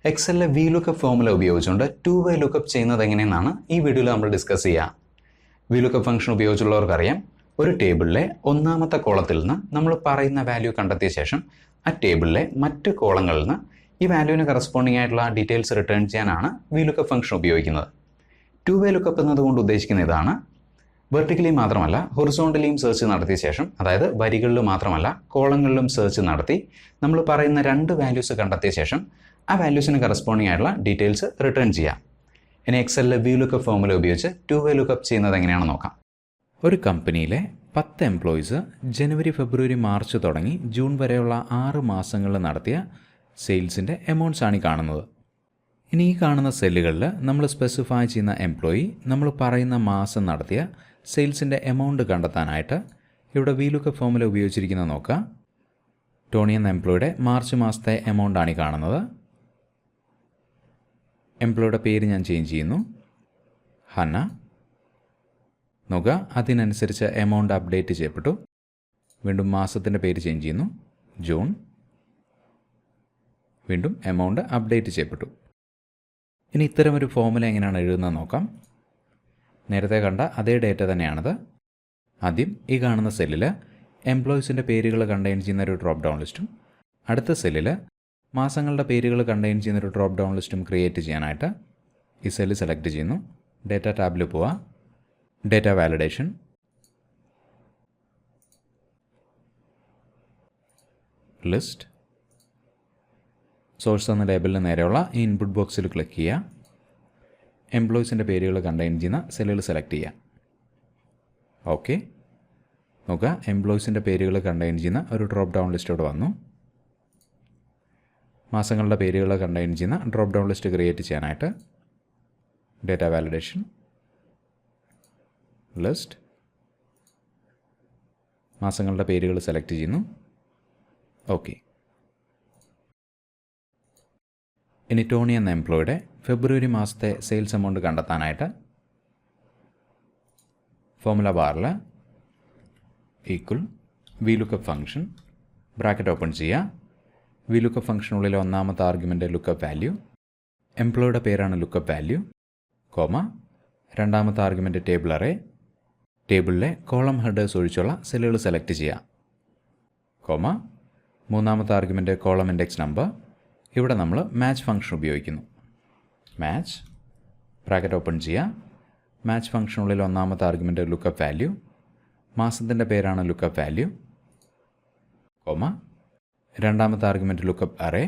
എക്സലിലെ VLOOKUP formula ഉപയോഗിച്ചുകൊണ്ട് 2-way lookup ചെയ്യുന്നത് എങ്ങനെയെന്നാണ് ഈ വീഡിയോയിൽ നമ്മൾ ഡിസ്കസ് ചെയ്യുക. VLOOKUP ഫംഗ്ഷൻ ഉപയോഗിച്ചുള്ളവർക്കറിയാം, ഒരു ടേബിളിലെ ഒന്നാമത്തെ കോളത്തിൽ നിന്ന് നമ്മൾ പറയുന്ന വാല്യൂ കണ്ടെത്തിയ ശേഷം ആ ടേബിളിലെ മറ്റ് കോളങ്ങളിൽ നിന്ന് ഈ വാല്യൂവിന് കറസ്പോണ്ടിങ് ആയിട്ടുള്ള ഡീറ്റെയിൽസ് റിട്ടേൺ ചെയ്യാനാണ് VLOOKUP ഫംഗ്ഷൻ ഉപയോഗിക്കുന്നത്. 2-way lookup എന്നതുകൊണ്ട് ഉദ്ദേശിക്കുന്ന ഇതാണ്. വെർട്ടിക്കലി മാത്രമല്ല ഹൊറിസോണ്ടലിയും സെർച്ച് നടത്തിയ ശേഷം, അതായത് വരികളിൽ മാത്രമല്ല കോളങ്ങളിലും സെർച്ച് നടത്തി നമ്മൾ പറയുന്ന രണ്ട് വാല്യൂസ് കണ്ടെത്തിയ ശേഷം ആ വാല്യൂസിന് കറസ്പോണ്ടിങ് ആയിട്ടുള്ള ഡീറ്റെയിൽസ് റിട്ടേൺ ചെയ്യാം. ഇനി എക്സലിലെ VLOOKUP ഫോർമുല ഉപയോഗിച്ച് 2-way lookup ചെയ്യുന്നത് എങ്ങനെയാണെന്ന് നോക്കാം. ഒരു കമ്പനിയിലെ 10 എംപ്ലോയീസ് ജനുവരി, ഫെബ്രുവരി, മാർച്ച് തുടങ്ങി ജൂൺ വരെയുള്ള 6 മാസങ്ങളിൽ നടത്തിയ സെയിൽസിൻ്റെ എമൗണ്ട്സ് ആണ് കാണുന്നത്. ഇനി ഈ കാണുന്ന സെല്ലുകളിൽ നമ്മൾ സ്പെസിഫൈ ചെയ്യുന്ന എംപ്ലോയി നമ്മൾ പറയുന്ന മാസം നടത്തിയ സെയിൽസിൻ്റെ എമൗണ്ട് കണ്ടെത്താനായിട്ട് ഇവിടെ VLOOKUP ഫോർമുല ഉപയോഗിച്ചിരിക്കുന്നത് നോക്കുക. ടോണി എന്ന എംപ്ലോയിയുടെ മാർച്ച് മാസത്തെ എമൗണ്ട് ആണ് കാണുന്നത്. എംപ്ലോയിയുടെ പേര് ഞാൻ ചേഞ്ച് ചെയ്യുന്നു, ഹന്ന. നോക്കുക, അതിനനുസരിച്ച് എമൗണ്ട് അപ്ഡേറ്റ് ചെയ്യപ്പെട്ടു. വീണ്ടും മാസത്തിൻ്റെ പേര് ചേഞ്ച് ചെയ്യുന്നു, ജൂൺ. വീണ്ടും എമൗണ്ട് അപ്ഡേറ്റ് ചെയ്യപ്പെട്ടു. ഇനി ഇത്തരമൊരു ഫോർമുല എങ്ങനെയാണ് എഴുതുന്നത് നോക്കാം. നേരത്തെ കണ്ട അതേ ഡേറ്റ തന്നെയാണത്. ആദ്യം ഈ കാണുന്ന സെല്ലിൽ എംപ്ലോയീസിൻ്റെ പേരുകൾ കണ്ടെയ്ൻ ചെയ്യുന്ന ഒരു ഡ്രോപ്പ് ഡൗൺ ലിസ്റ്റും, അടുത്ത സെല്ലിൽ മാസങ്ങളുടെ പേരുകൾ കണ്ടെയ്ൻ ചെയ്യുന്ന ഒരു ഡ്രോപ്പ് ഡൗൺ ലിസ്റ്റും ക്രിയേറ്റ് ചെയ്യാനായിട്ട് ഈ സെല്ല് സെലക്ട് ചെയ്യുന്നു. ഡേറ്റ ടാബിൽ പോവുക, ഡേറ്റ വാലിഡേഷൻ, ലിസ്റ്റ്, സോഴ്സ് എന്ന ലേബലിന് നേരെയുള്ള ഈ ഇൻപുട്ട് ബോക്സിൽ ക്ലിക്ക് ചെയ്യുക. എംപ്ലോയീസിൻ്റെ പേരുകൾ കണ്ടെയ്ൻ ചെയ്യുന്ന സെല്ലുകൾ സെലക്ട് ചെയ്യുക. ഓക്കെ, നോക്കുക, എംപ്ലോയീസിൻ്റെ പേരുകൾ കണ്ടെയ്ൻ ചെയ്യുന്ന ഒരു ഡ്രോപ്പ് ഡൗൺ ലിസ്റ്റ് ഇവിടെ വന്നു. മാസങ്ങളുടെ പേരുകൾ കണ്ടെയ്ൻ ചെയ്യുന്ന ഡ്രോപ്പ് ഡൗൺ ലിസ്റ്റ് ക്രിയേറ്റ് ചെയ്യാനായിട്ട് ഡേറ്റ വാലിഡേഷൻ, ലിസ്റ്റ്, മാസങ്ങളുടെ പേരുകൾ സെലക്ട് ചെയ്യുന്നു. ഓക്കെ, ഇനി ടോണി എന്ന എംപ്ലോയിയുടെ ഫെബ്രുവരി മാസത്തെ സെയിൽസ് എമൗണ്ട് കണ്ടെത്താനായിട്ട് ഫോർമുല ബാറിൽ equal VLOOKUP function bracket open ചെയ്യുക. VLOOKUP ഫംഗ്ഷനുള്ളിലെ ഒന്നാമത്തെ ആർഗ്യുമെൻ്റ് ലുക്കപ്പ് വാല്യൂ, എംപ്ലോയിയുടെ പേരാണ് ലുക്കപ്പ് വാല്യൂ, കോമ, രണ്ടാമത്തെ ആർഗ്യുമെൻ്റ് ടേബിൾ അറേ, ടേബിളിലെ കോളം ഹെഡേഴ്സ് ഒഴിച്ചുള്ള സെല്ലുകൾ സെലക്ട് ചെയ്യുക, കോമ, മൂന്നാമത്തെ ആർഗ്യുമെൻ്റ് കോളം ഇൻഡെക്സ് നമ്പർ. ഇവിടെ നമ്മൾ മാച്ച് ഫംഗ്ഷൻ ഉപയോഗിക്കുന്നു. മാച്ച് ബ്രാക്കറ്റ് ഓപ്പൺ ചെയ്യുക. മാച്ച് ഫംഗ്ഷനുള്ളിൽ ഒന്നാമത്തെ ആർഗ്യുമെൻ്റ് ലുക്കപ്പ് വാല്യൂ, മാസത്തിൻ്റെ പേരാണ് ലുക്കപ്പ് വാല്യൂ, കോമ, രണ്ടാമത്തെ ആർഗ്യുമെൻ്റ് ലുക്കപ്പ് അറേ.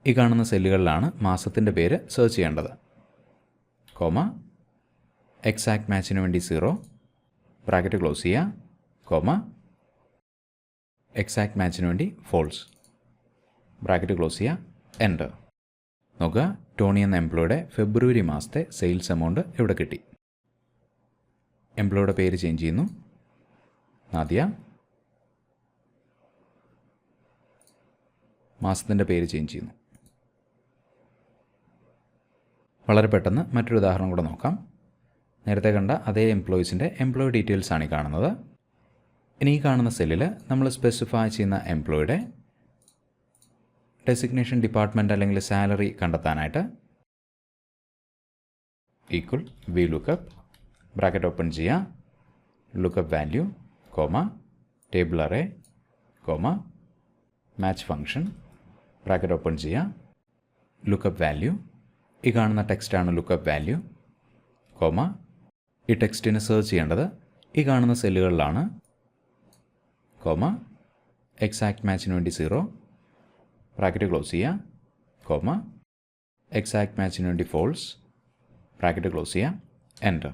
ഈ കാണുന്ന സെല്ലുകളിലാണ് മാസത്തിൻ്റെ പേര് സെർച്ച് ചെയ്യേണ്ടത്, കോമ, എക്സാക്ട് മാച്ചിന് വേണ്ടി 0, ബ്രാക്കറ്റ് ക്ലോസ് ചെയ്യുക, കോമ, എക്സാക്ട് മാച്ചിന് വേണ്ടി ഫോൾസ്, ബ്രാക്കറ്റ് ക്ലോസ് ചെയ്യുക, എൻ്റർ. നോക്കുക, ടോണി എന്ന എംപ്ലോയിയുടെ ഫെബ്രുവരി മാസത്തെ സെയിൽസ് എമൗണ്ട് ഇവിടെ കിട്ടി. എംപ്ലോയിയുടെ പേര് ചേഞ്ച് ചെയ്യുന്നു, നാദിയ. മാസത്തിൻ്റെ പേര് ചേഞ്ച് ചെയ്യുന്നു. വളരെ പെട്ടെന്ന് മറ്റൊരു ഉദാഹരണം കൂടെ നോക്കാം. നേരത്തെ കണ്ട അതേ എംപ്ലോയീസിൻ്റെ എംപ്ലോയി ഡീറ്റെയിൽസ് ആണ് ഈ കാണുന്നത്. ഇനി ഈ കാണുന്ന സെല്ലിൽ നമ്മൾ സ്പെസിഫൈ ചെയ്യുന്ന എംപ്ലോയിയുടെ ഡെസിഗ്നേഷൻ ഡിപ്പാർട്ട്മെൻറ്റ് അല്ലെങ്കിൽ സാലറി കണ്ടെത്താനായിട്ട് ഈക്വൽ VLOOKUP ബ്രാക്കറ്റ് ഓപ്പൺ ചെയ്യുക, lookup value, comma, table array, comma, match function bracket open ചെയ്യുക, ലുക്കപ്പ് വാല്യൂ. ഈ കാണുന്ന ടെക്സ്റ്റാണ് ലുക്കപ്പ് വാല്യൂ, കോമ, ഈ ടെക്സ്റ്റിന് സെർച്ച് ചെയ്യേണ്ടത് ഈ കാണുന്ന സെല്ലുകളിലാണ്, കോമ, എക്സാക്ട് മാച്ചിന് വേണ്ടി 0, ബ്രാക്കറ്റ് ക്ലോസ് ചെയ്യുക, കോമ, എക്സാക്ട് മാച്ചിന് വേണ്ടി ഫോൾസ്, ബ്രാക്കറ്റ് ക്ലോസ് ചെയ്യുക, എൻ്റർ.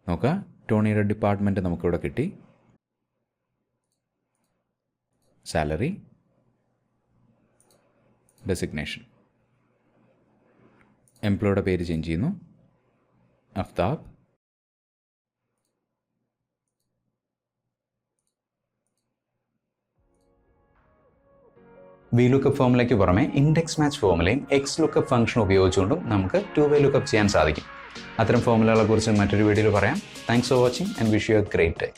നോക്കുക, ടോണിയുടെ ഡിപ്പാർട്ട്മെൻറ്റ് നമുക്കിവിടെ കിട്ടി. സാലറി, ഡെസിഗ്നേഷൻ, എംപ്ലോയിയുടെ പേര് ചേഞ്ച് ചെയ്യുന്നു, അഫ്താബ്. VLOOKUP ഫോർമുലയ്ക്ക് പുറമെ ഇൻഡെക്സ് മാച്ച് ഫോർമുലയും XLOOKUP ഫംഗ്ഷൻ ഉപയോഗിച്ചുകൊണ്ടും നമുക്ക് 2-way lookup ചെയ്യാൻ സാധിക്കും. അത്തരം ഫോർമുലകളെക്കുറിച്ച് മറ്റൊരു വീഡിയോയിൽ പറയാം. Thanks for watching and wish you A great day.